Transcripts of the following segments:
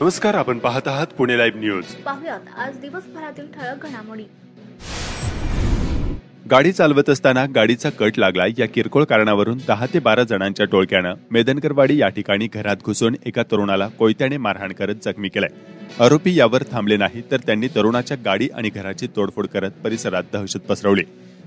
नमस्कार, आपण पाहत आहात पुणे लाईव्ह न्यूज. पाहुयात आज दिवसभरातील ठळक घडामोडी. गाडी चालवत असताना गाडीचा कट लागला या किरकोळ कारणावरून 10 ते 12 जणांच्या टोळक्यानं मेदनकरवाडी या ठिकाणी घरात घुसून एका तरुणाला कोयत्याने मारहाण करत जखमी केलाय. आरोपी यावर थांबले नाही तर त्यांनी तरुणाच्या गाडी आणि घराची तोडफोड करत परिसरात दहशत पसरवली.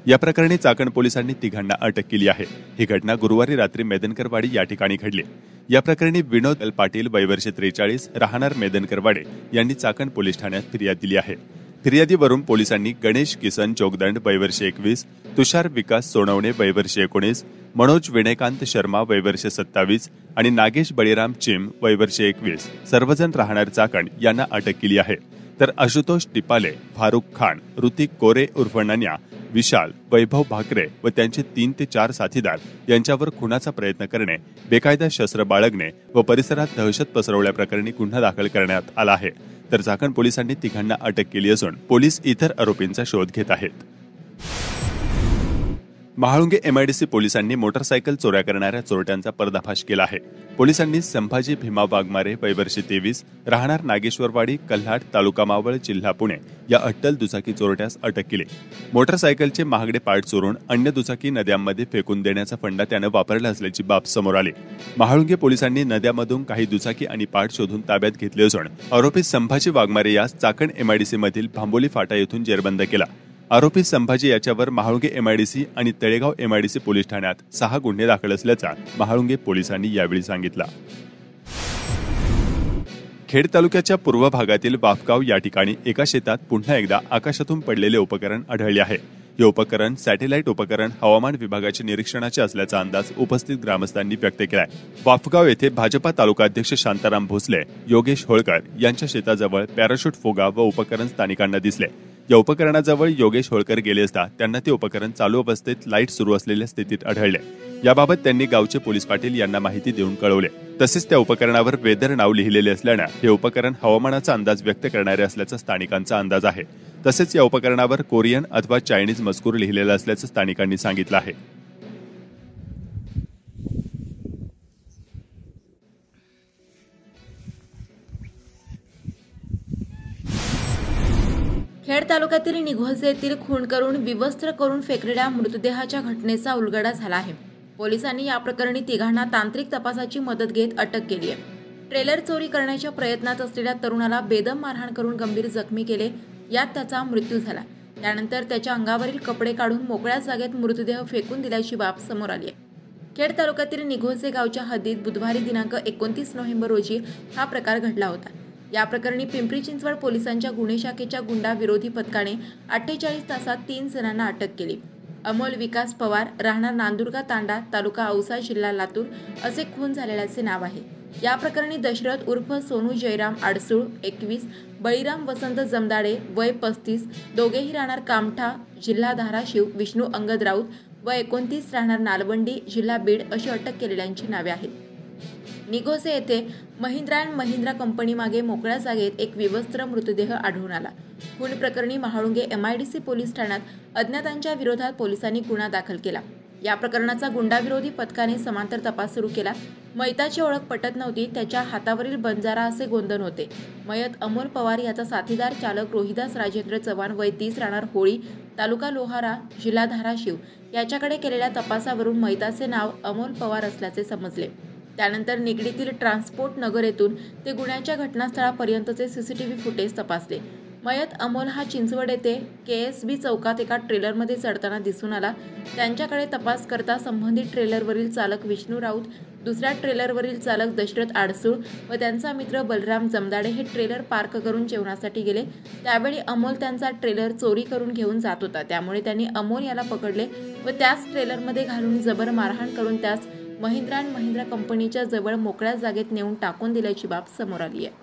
या प्रकरणी चाकण पोलिसांनी तिघांना अटक केली आहे. ही घटना गुरुवारी रात्री मेदनकरवाडी या ठिकाणी घडली. या प्रकरणी विनोद पाटील वय वर्ष 43 राहणार मेदनकरवाडे यांनी चाकण पोलीस ठाण्यात फिर्याद दिली आहे. फिर्यादीवरून पोलिसांनी गणेश किसन चोगदंड वय वर्ष 21, तुषार विकास सोनवणे वय वर्ष 19, मनोज विनयकांत शर्मा वय वर्ष 27 आणि नागेश बळीराम चिम वय वर्ष 21 सर्वजण राहणार चाकण यांना अटक केली आहे. तर आशुतोष टिपाले, फारुख खान, ऋतिक कोरे उर्फ नन्या, विशाल, वैभव भाकरे व त्यांचे 3 ते 4 साथीदार यांच्यावर खुनाचा प्रयत्न करणे, बेकायदा शस्त्र बाळगणे व परिसरात दहशत पसरवल्याप्रकरणी गुन्हा दाखल करण्यात आला आहे. तर चाकण पोलिसांनी तिघांना अटक केली असून पोलीस इतर आरोपींचा शोध घेत आहेत. महाळुंगे एमआयडीसी पोलिसांनी मोटरसायकल चोऱ्या करणाऱ्या चोरट्यांचा पर्दाफाश केला आहे. पोलिसांनी संभाजी भीमा वाघमारे वय वर्ष 23 राहणार नागेश्वरवाडी कल्हाट तालुका मावळ जिल्हा पुणे या अट्टल दुचाकी चोरट्यास अटक केली. मोटरसायकलचे महागडे पार्ट चोरून अन्य दुचाकी नद्यांमध्ये फेकून देण्याचा फंडा त्यानं वापरला असल्याची बाब समोर आली. महाळुंगे पोलिसांनी नद्यांमधून काही दुचाकी आणि पार्ट शोधून ताब्यात घेतले असून आरोपी संभाजी वाघमारे यास चाकण एमआयडीसी मधील भांबोली फाटा येथून जेरबंद केला. आरोपी संभाजी याच्यावर महाळुंगे एमआयडीसी आणि तळेगाव एमआयडीसी पोलीस ठाण्यात 6 गुन्हे दाखल असल्याचा महाळुंगे पोलिसांनी यावेळी सांगितलं. खेड तालुक्याच्या पूर्व भागातील वाफगाव या ठिकाणी एका शेतात पुन्हा एकदा आकाशातून पडलेले उपकरण आढळले आहे. हे उपकरण सॅटेलाइट उपकरण हवामान विभागाच्या निरीक्षणाचे असल्याचा अंदाज उपस्थित ग्रामस्थांनी व्यक्त केलाय. वाफगाव येथे भाजपा तालुकाध्यक्ष शांताराम भोसले, योगेश होळकर यांच्या शेताजवळ पॅराशूट फुगा व उपकरण स्थानिकांना दिसले. या उपकरणाजवळ योगेश होळकर गेले असता त्यांना ते उपकरण चालू अवस्थेत लाईट सुरू असलेल्या स्थितीत आढळले. याबाबत त्यांनी गावचे पोलीस पाटील यांना माहिती देऊन कळवले. तसेच त्या उपकरणावर वेदर नाव लिहिलेले असल्याने हे उपकरण हवामानाचा अंदाज व्यक्त करणारे असल्याचा स्थानिकांचा अंदाज आहे. तसेच या उपकरणावर कोरियन अथवा चायनीज मजकूर लिहिलेला असल्याचं स्थानिकांनी सांगितलं आहे. खेड तालुक्यातील निघोजे येथील खून करून विवस्त्र करून फेकलेल्या मृतदेहाच्या घटनेचा उलगडा झाला आहे. पोलिसांनी या प्रकरणी तिघांना तांत्रिक तपासाची मदत घेत अटक केली आहे. ट्रेलर चोरी करण्याच्या प्रयत्नात असलेल्या तरुणाला बेदम मारहाण करून गंभीर जखमी केले, यात त्याचा मृत्यू झाला. त्यानंतर त्याच्या अंगावरील कपडे काढून मोकळ्या जागेत मृतदेह फेकून दिल्याची बाब समोर आली आहे. खेड तालुक्यातील निघोजे गावच्या हद्दीत बुधवारी दिनांक 29 नोव्हेंबर रोजी हा प्रकार घडला होता. या प्रकरणी पिंपरी चिंचवड पोलिसांच्या गुन्हे शाखेच्या गुंडा विरोधी पथकाने 48 तासात 3 जणांना अटक केली. अमोल विकास पवार राहणार नांदुर्गा तांडा तालुका औसा जिल्हा लातूर असे खून झालेल्याचे नाव आहे. या प्रकरणी दशरथ उर्फ सोनू जयराम आडसूळ 21, बळीराम वसंत जमदाडे वय 35 दोघेही राहणार कामठा जिल्हा धाराशिव, विष्णू अंगद राऊत व 29 राहणार नालवंडी जिल्हा बीड अशी अटक केलेल्यांची नावे आहेत. निघोसे येथे महिंद्रा अँड महिंद्रा कंपनीमागे मोकळ्या जागेत एक विवस्त्र मृतदेह आढळून आला. खून प्रकरणी महाळुंगे एमआयडीसी पोलीस ठाण्यात अज्ञातांच्या विरोधात पोलिसांनी गुन्हा दाखल केला. या प्रकरणाचा गुंडाविरोधी पथकाने समांतर तपास सुरू केला. मयताची ओळख पटत नव्हती, त्याच्या हातावरील बंजारा असे गोंधन होते. मयत अमोल पवार याचा साथीदार चालक रोहिदास राजेंद्र चव्हाण वय 30 राहणार होळी तालुका लोहारा जिल्हा धाराशिव याच्याकडे केलेल्या तपासावरून मयताचे नाव अमोल पवार असल्याचे समजले. त्यानंतर निगडीतील ट्रान्सपोर्ट नगर येथून ते गुन्ह्याच्या घटनास्थळापर्यंतचे सीसीटीव्ही फुटेज तपासले. मयत अमोल हा चिंचवड येथे केएसबी चौकात एका ट्रेलरमध्ये चढताना दिसून आला. त्यांच्याकडे तपास करता संबंधित ट्रेलरवरील चालक विष्णू राऊत, दुसऱ्या ट्रेलरवरील चालक दशरथ आडसूळ व त्यांचा मित्र बलराम जमदाडे हे ट्रेलर पार्क करून जेवणासाठी गेले. त्यावेळी अमोल त्यांचा ट्रेलर चोरी करून घेऊन जात होता. त्यामुळे त्यांनी अमोल याला पकडले व त्याच ट्रेलरमध्ये घालून जबर मारहाण करून त्यास महिंद्रा अँड महिंद्रा कंपनीच्या जवळ मोकळ्या जागेत नेऊन टाकून दिल्याची बाब समोर आली आहे.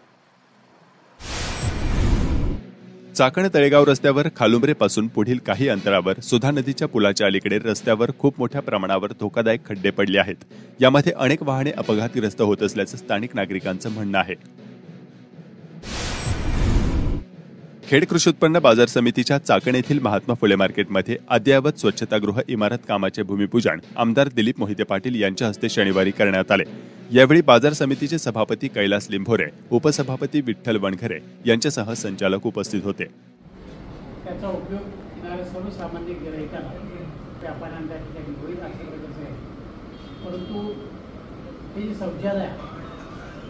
चाकण तळेगाव रस्त्यावर खालुंबरेपासून पुढील काही अंतरावर सुधा नदीच्या पुलाच्या अलीकडे रस्त्यावर खूप मोठ्या प्रमाणावर धोकादायक खड्डे पडले आहेत. यामध्ये अनेक वाहने अपघातग्रस्त होत असल्याचं स्थानिक नागरिकांचं म्हणणं आहे. खेड कृषी उत्पन्न बाजार समितीच्या चाकण येथील महात्मा फुले मार्केटमध्ये अद्ययावत स्वच्छतागृह इमारत कामाचे भूमिपूजन आमदार दिलीप मोहिते पाटील यांच्या हस्ते शनिवारी करण्यात आले. यावेळी बाजार समितीचे सभापती कैलास लिंभोरे, उपसभापती विठ्ठल वणखरे यांच्यासह संचालक उपस्थित होते. त्याचा उपयोग सर्वसामान्य गिराईकाला व्यापाऱ्यांना त्या ठिकाणी होईल अशा प्रकारचं आहे. परंतु ही जी शौचालय आहे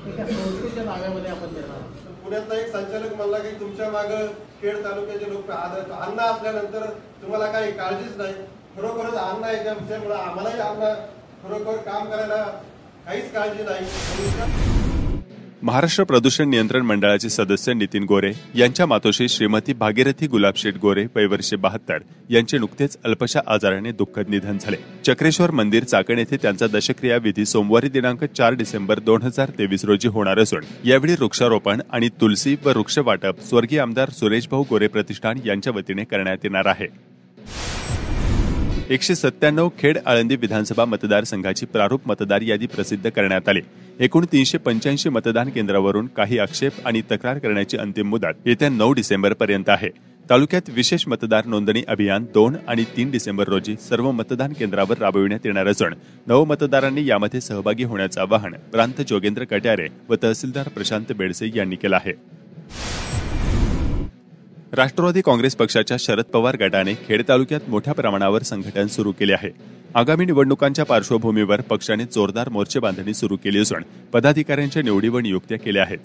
ते त्या संस्थेच्या जागेमध्ये आपण देणार आहोत. पुण्यातला एक संचालक म्हणला की तुमच्या मागं खेड तालुक्याचे लोक अन्न असल्यानंतर तुम्हाला काही काळजीच नाही. खरोखरच अन्न आहे त्यामुळे आम्हालाही अन्न खरोखर काम करायला काहीच काळजी नाही. महाराष्ट्र प्रदूषण नियंत्रण मंडळाचे सदस्य नितीन गोरे यांच्या मातोश्री श्रीमती भागीरथी गुलाबशेठ गोरे वय वर्षे 72 यांचे नुकतेच अल्पशा आजाराने दुःखद निधन झाले. चक्रेश्वर मंदिर चाकण येथे त्यांचा दशक्रिया विधी सोमवारी दिनांक 4 डिसेंबर 2023 रोजी होणार असून यावेळी वृक्षारोपण आणि तुलसी व वृक्ष वाटप स्वर्गीय आमदार सुरेशभाऊ गोरे प्रतिष्ठान यांच्या वतीने करण्यात येणार आहे. 197 खेड आळंदी विधानसभा मतदारसंघाची प्रारूप मतदार यादी प्रसिद्ध करण्यात आली. एकूण 385 मतदान केंद्रावरून काही आक्षेप आणि तक्रार करण्याची अंतिम मुदत येत्या 9 डिसेंबर पर्यंत आहे. तालुक्यात विशेष मतदार नोंदणी अभियान 2 आणि 3 डिसेंबर रोजी सर्व मतदान केंद्रावर राबविण्यात येणार असून नवमतदारांनी यामध्ये सहभागी होण्याचं आवाहन प्रांत जोगेंद्र कट्यारे व तहसीलदार प्रशांत बेडसे यांनी केलं आहे. राष्ट्रवादी काँग्रेस पक्षाच्या शरद पवार गटाने खेड तालुक्यात मोठ्या प्रमाणावर संघटन सुरू केले आहे. आगामी निवडणुकांच्या पार्श्वभूमीवर पक्षाने जोरदार मोर्चे बांधणी सुरू केली असून पदाधिकाऱ्यांच्या निवडी व नियुक्त्या केल्या आहेत.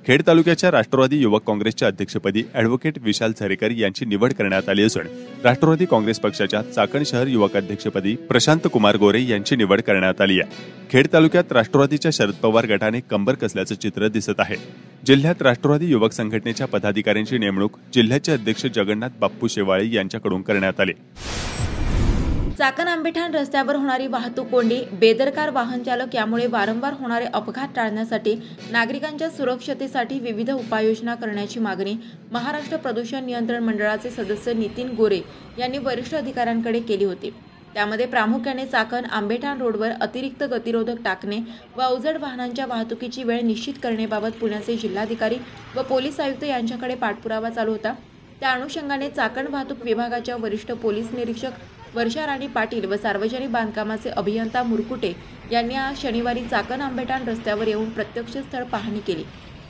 खेड तालुक्याच्या राष्ट्रवादी युवक काँग्रेसच्या अध्यक्षपदी अॅडव्होकेट विशाल झरेकर यांची निवड करण्यात आली असून राष्ट्रवादी काँग्रेस पक्षाच्या चाकण शहर युवक अध्यक्षपदी प्रशांत कुमार गोरे यांची निवड करण्यात आली आहे. खेड तालुक्यात राष्ट्रवादीच्या शरद पवार गटाने कंबर कसल्याचं चित्र दिसत आहे. जिल्ह्यात राष्ट्रवादी युवक संघटनेच्या पदाधिकाऱ्यांची नेमणूक जिल्ह्याचे अध्यक्ष जगन्नाथ बाप्पू शेवाळे यांच्याकडून करण्यात आली. चाकण आंबेठाण रस्त्यावर होणारी वाहतूक कोंडी, बेदरकार वाहन चालक यामुळे वारंवार होणारे अपघात टाळण्यासाठी नागरिकांच्या सुरक्षतेसाठी विविध उपाययोजना करण्याची मागणी महाराष्ट्र प्रदूषण नियंत्रण मंडळाचे सदस्य नितीन गोरे यांनी वरिष्ठ अधिकाऱ्यांकडे केली होती. त्यामध्ये प्रामुख्याने चाकण आंबेठाण रोडवर अतिरिक्त गतिरोधक टाकणे व अवजड वाहनांच्या वाहतुकीची वेळ निश्चित करण्याबाबत पुण्याचे जिल्हाधिकारी व पोलीस आयुक्त यांच्याकडे पाठपुरावा चालू होता. त्या अनुषंगाने चाकण वाहतूक विभागाच्या वरिष्ठ पोलीस निरीक्षक वर्षा राणी पाटील व सार्वजनिक बांधकामाचे अभियंता मुरकुटे यांनी आज शनिवारी चाकण आंबेठाण रस्त्यावर येऊन प्रत्यक्ष स्थळ पाहणी केली.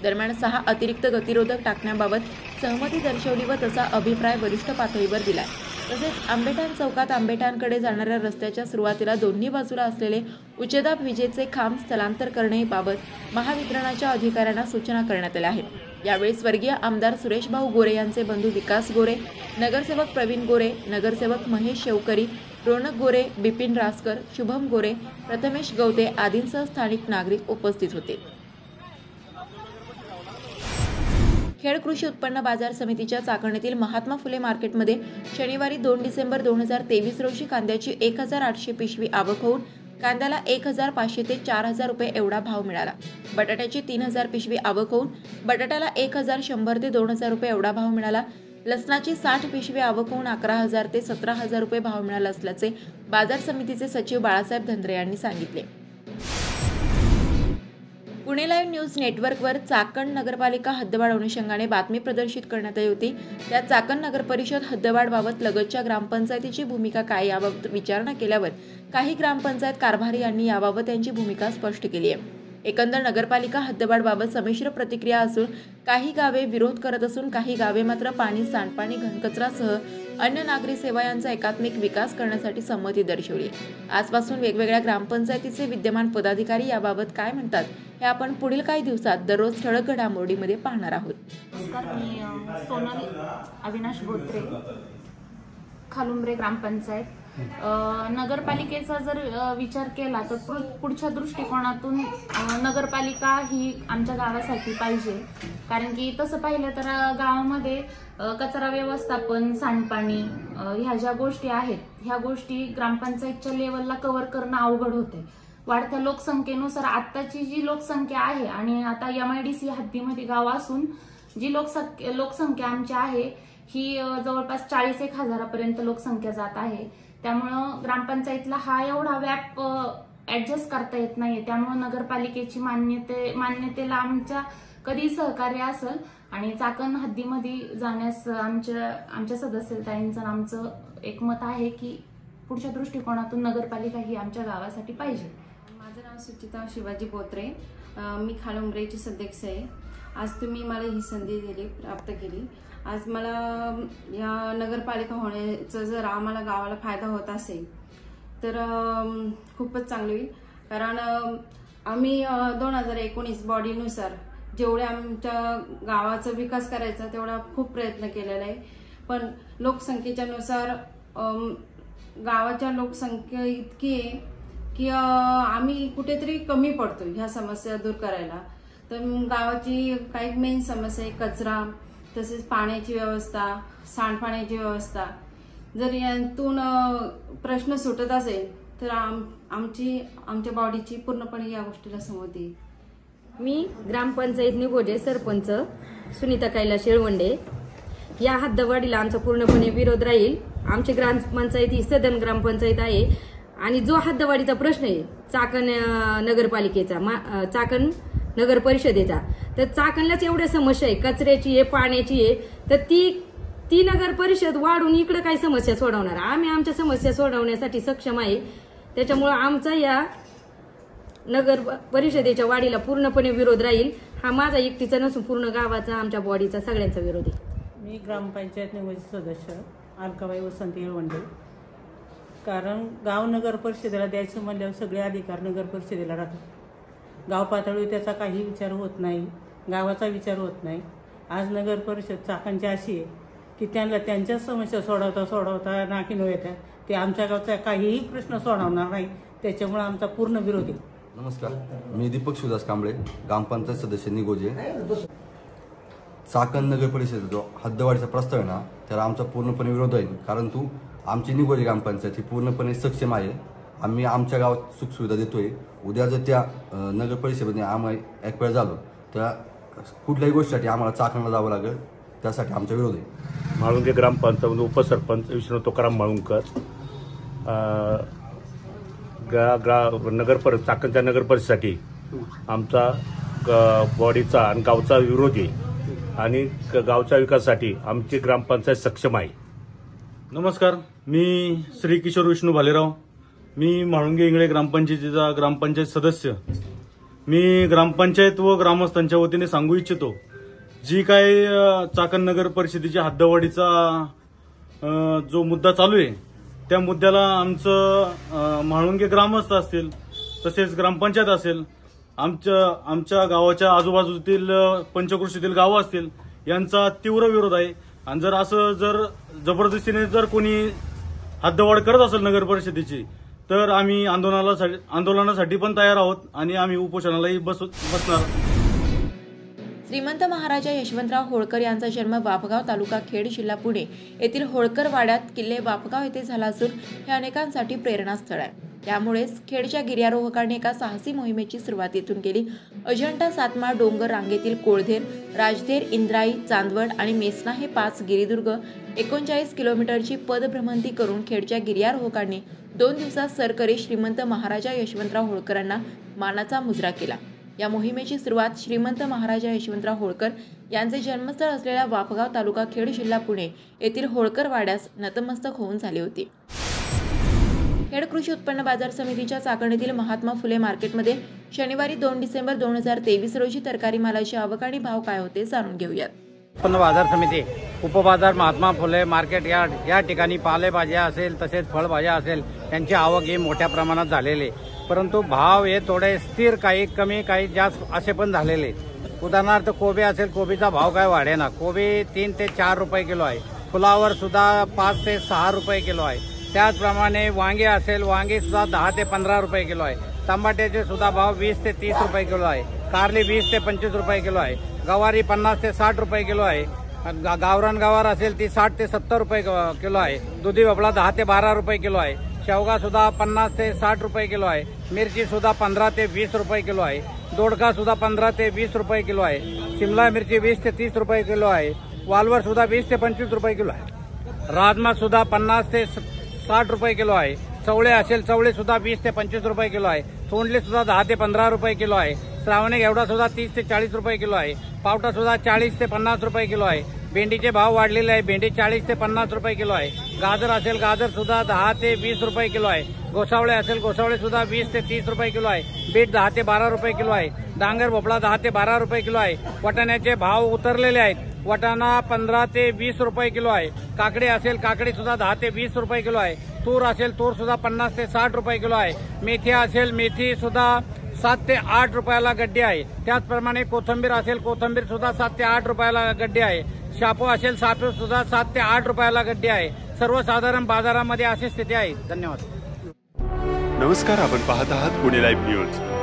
दरम्यान 6 अतिरिक्त गतिरोधक टाकण्याबाबत सहमती दर्शवली व तसा अभिप्राय वरिष्ठ पातळीवर दिला. तसेच आंबेठाण चौकात आंबेठाणकडे जाणाऱ्या रस्त्याच्या सुरुवातीला दोन्ही बाजूला असलेले उच्चदाब विजेचे खांब स्थलांतर करण्याबाबत महावितरणाच्या अधिकाऱ्यांना सूचना करण्यात आल्या आहेत. यावेळी स्वर्गीय आमदार सुरेशभाऊ गोरे यांचे बंधू विकास गोरे, नगरसेवक प्रवीण गोरे, नगरसेवक महेश शेवकरी, रोनक गोरे, बिपिन रासकर, शुभम गोरे, प्रथमेश गवते आदींसह स्थानिक नागरिक उपस्थित होते. खेड कृषी उत्पन्न बाजार समितीच्या चाकण येथील महात्मा फुले मार्केटमध्ये शनिवारी 2 डिसेंबर 2023 रोजी कांद्याची 1800 पिशवी आवक होऊन कांद्याला 1500 ते 4000 रुपये एवढा भाव मिळाला. बटाट्याची 3000 पिशवी आवक होऊन बटाट्याला 1100 ते 2000 रुपये एवढा भाव मिळाला. लसणाची 60 पिशवी आवक होऊन 11000 ते 17000 रुपये भाव मिळाला असल्याचे बाजार समितीचे सचिव बाळासाहेब धंद्रे यांनी सांगितले. पुणे लाईव्ह न्यूज नेटवर्कवर चाकण नगरपालिका हद्दवाढ अनुषंगाने बातमी प्रदर्शित करण्यात आली होती. त्यात चाकण नगर परिषद हद्दवाढबाबत लगतच्या ग्रामपंचायतीची भूमिका काय याबाबत विचारणा केल्यावर काही ग्रामपंचायत कारभारी यांनी याबाबत त्यांची भूमिका स्पष्ट केली आहे. एकंदर नगरपालिका हद्दवाढबाबत संमिश्र प्रतिक्रिया असून काही गावे विरोध करत असून काही गावे मात्र पाणी, सांडपाणी, घनकचरासह अन्य नागरी सेवा यांचा एकात्मिक विकास करण्यासाठी संमती दर्शवली. आजपासून वेगवेगळ्या ग्रामपंचायतीचे विद्यमान पदाधिकारी याबाबत काय म्हणतात हे आपण पुढील काही दिवसात दररोज ठळक घडामोडीमध्ये पाहणार आहोत. नमस्कार, मी सोनल अविनाश बोत्रे, खालुंब्रे ग्रामपंचायत. नगरपालिकेचा जर विचार केला तर पुढच्या दृष्टिकोनातून नगरपालिका ही आमच्या गावासाठी पाहिजे. कारण की तसं पाहिलं तर गावामध्ये कचरा व्यवस्थापन, सांडपाणी ह्या ज्या गोष्टी आहेत ह्या गोष्टी ग्रामपंचायतच्या लेवलला कव्हर करणं अवघड होते. वाढत्या लोकसंख्येनुसार आत्ताची जी लोकसंख्या आहे आणि आता MIDC हद्दीमध्ये गाव असून जी लोकसंख्या आमची आहे ही जवळपास 40,000 लोकसंख्या जात आहे. त्यामुळं ग्रामपंचायतला हा एवढा व्याप ऍडजस्ट करता येत नाहीये. त्यामुळे नगरपालिकेची मान्यतेला आमच्या कधी सहकार्य असेल आणि चाकण हद्दीमध्ये जाण्यास आमच्या सदस्यताईंचं आमचं एकमत आहे की पुढच्या दृष्टिकोनातून नगरपालिका ही आमच्या गावासाठी पाहिजे. माझं नाव सुचिता शिवाजी बोत्रे. मी खालुंब्रेची सदस्य आहे. आज तुम्ही मला ही संधी दिली, प्राप्त केली. आज मला या नगरपालिका होण्याचा जर आम्हाला गावाला फायदा होत असेल तर खूपच चांगलं होईल. कारण आम्ही 2019 बॉडीनुसार जेवढे आमच्या गावाचा विकास करायचा तेवढा खूप प्रयत्न केलेला आहे. पण लोकसंख्येच्या नुसार गावाच्या लोकसंख्या इतकी आहे की आम्ही कुठेतरी कमी पडतो ह्या समस्या दूर करायला. तर गावाची काही मेन समस्या आहे कचरा, तसेच पाण्याची व्यवस्था, सांडपाण्याची व्यवस्था. जर यातून प्रश्न सुटत असेल तर आमच्या बॉडीची पूर्णपणे या गोष्टीला समज येईल. मी ग्रामपंचायत निगोजे सरपंच सुनीता कैलास येळवंडे. या हद्दवाढीला आमचा पूर्णपणे विरोध राहील. आमची ग्रामपंचायत ही सदन ग्रामपंचायत आहे आणि जो हद्दवाढीचा प्रश्न आहे चाकण नगरपालिकेचा, चाकण नगर परिषदेचा, तर चाकणलाच एवढ्या समस्या आहे, कचऱ्याची आहे, पाण्याची आहे. तर ती नगर परिषद वाढून इकडे काही समस्या सोडवणार. आम्ही आमच्या समस्या सोडवण्यासाठी सक्षम आहे. त्याच्यामुळे आमचा या नगर परिषदेच्या वाढीला पूर्णपणे विरोध राहील. हा माझा एकटीचा नसून पूर्ण गावाचा, आमच्या बॉडीचा, सगळ्यांचा विरोध आहे. मी ग्रामपंचायत निवडणूक सदस्य अलकाबाई वसंत येळवंडे. कारण गाव नगर परिषदेला द्यायचं म्हणल्यावर सगळे अधिकार नगर परिषदेला राहतात. गाव पातळीवर त्याचा काही विचार होत नाही, गावाचा विचार होत नाही. आज नगर परिषद चाकणची अशी आहे की त्यांना त्यांच्या समस्या सोडवता नाकी न येतात. ते आमच्या गावचा काहीही प्रश्न सोडवणार नाही. त्याच्यामुळे आमचा पूर्ण विरोध आहे. नमस्कार, मी दीपक शिवदास कांबळे, ग्रामपंचायत सदस्य निगोजे. चाकण नगर परिषदेचा जो हद्दवाढीचा प्रस्ताव आहे ना, त्याला आमचा पूर्णपणे विरोध आहे. कारण आमची निगोजे ग्रामपंचायत ही पूर्णपणे सक्षम आहे. आम्ही आमच्या गावात सुखसुविधा देतोय. उद्या जर त्या नगर परिषदेने आम्हाला एक वेळ झालो तर कुठल्याही गोष्टीसाठी आम्हाला चाकणला जावं लागेल. त्यासाठी आमचा विरोध आहे. म्हाळुंगे ग्रामपंचायत उपसरपंच विष्णू तुकाराम म्हाळुंकर. चाकणच्या नगर परिषदेसाठी आमचा बॉडीचा आणि गावचा विरोध आहे आणि गावच्या विकासासाठी आमची ग्रामपंचायत सक्षम आहे. नमस्कार, मी श्री किशोर विष्णू भालेराव. मी म्हाळुंगे इंगळे ग्रामपंचायतीचा ग्रामपंचायत सदस्य. मी ग्रामपंचायत व ग्रामस्थांच्या वतीने सांगू इच्छितो, जी काय चाकण नगर परिषदेच्या हद्दवाढीचा जो मुद्दा चालू आहे त्या मुद्द्याला आमचं म्हाळुंगे ग्रामस्थ असतील, तसेच ग्रामपंचायत असेल, आमच्या गावाच्या आजूबाजूतील पंचकृषीतील गावं असतील, यांचा तीव्र विरोध आहे. आणि जर जबरदस्तीने जर कोणी हद्दवाढ करत असेल नगर परिषदेची तर आम्ही आंदोलनासाठी पण तयार आहोत आणि आम्ही उपोषणालाही बसणार. श्रीमंत महाराजा यशवंतराव होळकर यांचा जन्म वापगाव तालुका खेड जिल्हा पुणे येथील होळकर वाड्यात किल्ले वापगाव येथे झाला असून हे अनेकांसाठी प्रेरणास्थळ आहे. त्यामुळेच खेडच्या गिर्यारोहकांनी एका साहसी मोहिमेची सुरुवात येथून केली. अजंठा सातमा डोंगर रांगेतील कोळधेर, राजधेर, इंद्राई, चांदवड आणि मेसना हे 5 गिरिदुर्ग 39 किलोमीटरची पदभ्रमंती करून खेडच्या गिर्यारोहकांनी 2 दिवसात सर करीत श्रीमंत महाराजा यशवंतराव होळकरांना मानाचा मुजरा केला. या मोहिमेची सुरुवात श्रीमंत महाराजा यशवंतराव होळकर यांचे जन्मस्थळ असलेल्या वापगाव तालुका खेड जिल्हा पुणे येथील होळकर वाड्यास नतमस्तक होऊन झाली होती. खेड कृषी उत्पन्न बाजार समितीच्या चाकणीतील महात्मा फुले मार्केटमध्ये शनिवारी 2 डिसेंबर 2023 रोजी तरकारी मालाची आवक आणि भाव काय होते जाणून घेऊयात. उत्पन्न बाजार समिती उपबाजार महात्मा फुले मार्केट या ठिकाणी पालेभाज्या असेल तसेच फळभाज्या असेल यांची आवक ही मोठ्या प्रमाणात झालेली, परंतु भाव हे थोडे स्थिर, काही कमी काही जास्त असे पण झालेले. उदाहरणार्थ कोबी असेल, कोबीचा भाव काय वाढेना. कोबी 3 ते 4 रुपये किलो आहे. फुलावर सुद्धा 5 ते 6 रुपये किलो आहे. त्याचप्रमाणे वांगे असेल, वांगे सुद्धा 10 ते 15 रुपये किलो आहे. टमाट्याचे सुद्धा भाव 20 ते 30 रुपये किलो आहे. कारली 20 ते 25 रुपये किलो आहे. गवारी 50 ते 60 रुपये किलो आहे. गावरान गवार असेल ती 60 ते 70 रुपये किलो आहे. दुधी भोपळा 10 ते 12 रुपये किलो आहे. शेवगा सुद्धा 50 ते 60 रुपये किलो आहे. मिरची सुद्धा 15 ते 20 रुपये किलो आहे. दोडका सुद्धा 15 ते 20 रुपये किलो आहे. शिमला मिरची 20 ते 30 रुपये किलो आहे. वालवर सुद्धा 20 ते 25 रुपये किलो आहे. राजमा सुद्धा 50 ते 60 रुपये किलो आहे. चवळे असेल, चवळे सुद्धा 20 ते 25 रुपये किलो आहे. तोंडली सुद्धा 10 ते 15 रुपये किलो आहे. श्रावणी घेवडा सुद्धा 30 ते 40 रुपये किलो आहे. पावटा सुद्धा 40 ते 50 रुपये किलो आहे. भेंडीचे भाव वाढलेले आहे. भेंडी 40 ते 50 रुपये किलो आहे. गाजर असेल गाजर सुद्धा 10 ते 20 रुपये किलो आहे. गोसावळे असेल गोसावळे सुद्धा 20 ते 30 रुपये किलो आहे. बीट 10 ते 12 रुपये किलो आहे. डांगर भोपळा 10 ते 12 रुपये किलो आहे. वाटाण्याचे भाव उतरलेले आहेत. वाटाणा 15 ते 20 रुपये किलो आहे. काकडी असेल काकडी सुद्धा 10 ते 20 रुपये किलो आहे. तूर असेल तूर सुद्धा 50 ते 60 रुपये किलो आहे. मेथी असेल मेथी सुद्धा 7 ते 8 रुपयाला गड्डी आहे. त्याचप्रमाणे कोथिंबीर असेल कोथिंबीर सुद्धा 7 ते 8 रुपयाला गड्डी आहे. शापू असेल शापू सुद्धा 7 ते 8 रुपयाला गड्डी आहे. सर्वसाधारण बाजारामध्ये अशी स्थिती आहे. धन्यवाद. नमस्कार, आपण पाहत आहात पुणे लाईव्ह न्यूज.